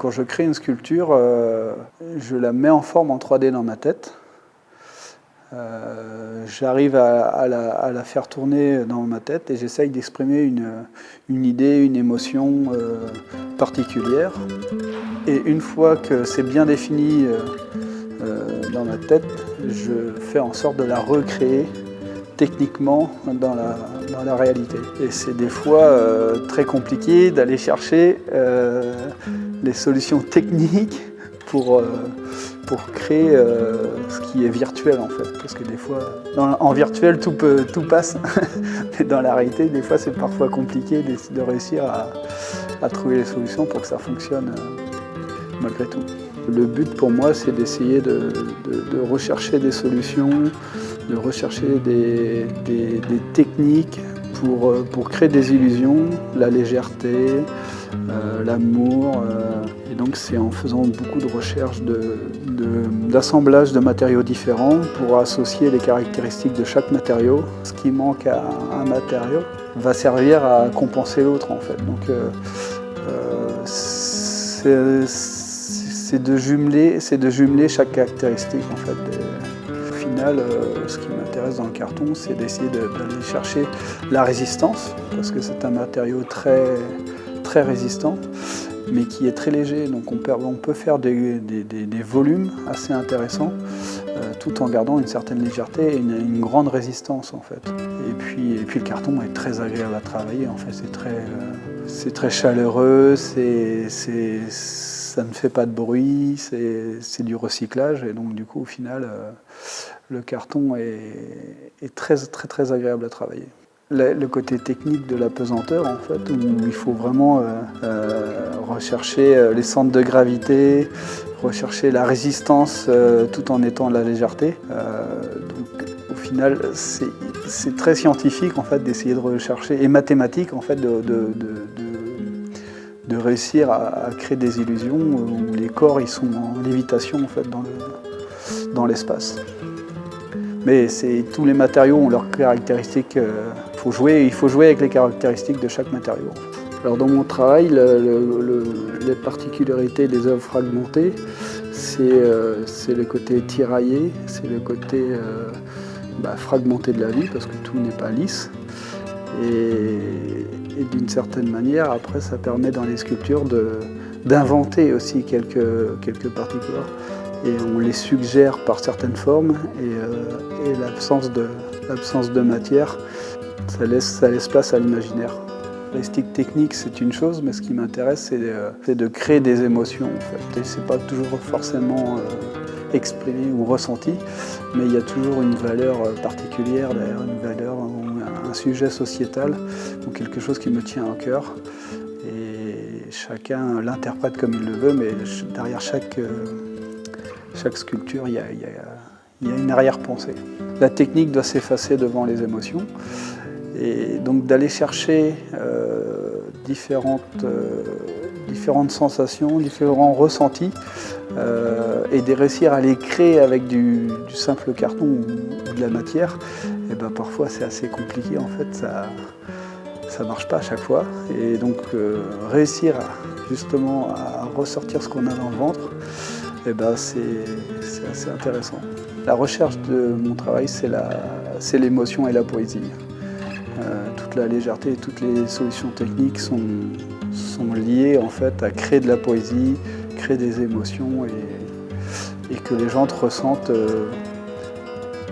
Quand je crée une sculpture, je la mets en forme en 3D dans ma tête. J'arrive à la faire tourner dans ma tête et j'essaye d'exprimer une idée, une émotion particulière. Et une fois que c'est bien défini dans ma tête, je fais en sorte de la recréer techniquement dans la réalité. Et c'est des fois très compliqué d'aller chercher les solutions techniques pour créer ce qui est virtuel en fait. Parce que des fois, en virtuel tout passe, mais dans la réalité, des fois c'est parfois compliqué de réussir à trouver les solutions pour que ça fonctionne malgré tout. Le but pour moi, c'est d'essayer de rechercher des solutions, de rechercher des techniques pour créer des illusions, la légèreté, l'amour. Et donc c'est en faisant beaucoup de recherches d'assemblage de matériaux différents pour associer les caractéristiques de chaque matériau. Ce qui manque à un matériau va servir à compenser l'autre en fait. Donc c'est de jumeler chaque caractéristique en fait. Au final, ce qui m'intéresse dans le carton, c'est d'essayer d'aller chercher la résistance, parce que c'est un matériau très résistant, mais qui est très léger. Donc on peut faire des volumes assez intéressants, tout en gardant une certaine légèreté et une grande résistance en fait. Et puis le carton est très agréable à travailler. En fait, c'est très chaleureux, ça ne fait pas de bruit, c'est du recyclage et donc du coup au final le carton est très agréable à travailler. Le côté technique de la pesanteur en fait, où il faut vraiment rechercher les centres de gravité, rechercher la résistance tout en étant de la légèreté. Donc au final c'est très scientifique en fait d'essayer de rechercher et mathématique en fait de réussir à créer des illusions où les corps ils sont en lévitation en fait dans l'espace. Mais tous les matériaux ont leurs caractéristiques. Il faut jouer avec les caractéristiques de chaque matériau. Alors dans mon travail, les particularités des œuvres fragmentées, c'est le côté tiraillé, c'est le côté fragmenté de la vie parce que tout n'est pas lisse. Et d'une certaine manière, après, ça permet dans les sculptures d'inventer aussi quelques particules. Et on les suggère par certaines formes et l'absence de matière, ça laisse place à l'imaginaire. L'artistique technique, c'est une chose, mais ce qui m'intéresse, c'est de créer des émotions. En fait. Et c'est pas toujours forcément exprimé ou ressenti, mais il y a toujours une valeur particulière derrière, une valeur, un sujet sociétal ou quelque chose qui me tient au cœur. Et chacun l'interprète comme il le veut, mais derrière chaque sculpture, il y a une arrière-pensée. La technique doit s'effacer devant les émotions. Et donc d'aller chercher différentes sensations, différents ressentis et de réussir à les créer avec du simple carton ou de la matière, et ben parfois c'est assez compliqué en fait, ça marche pas à chaque fois. Et donc réussir justement à ressortir ce qu'on a dans le ventre, et ben c'est assez intéressant. La recherche de mon travail, c'est l'émotion et la poésie. Toute la légèreté et toutes les solutions techniques sont liées en fait à créer de la poésie, créer des émotions et que les gens ressentent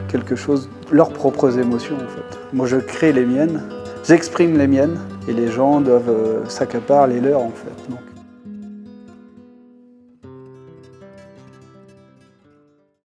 quelque chose, leurs propres émotions en fait. Moi je crée les miennes, j'exprime les miennes et les gens doivent s'accaparer les leurs en fait. Donc,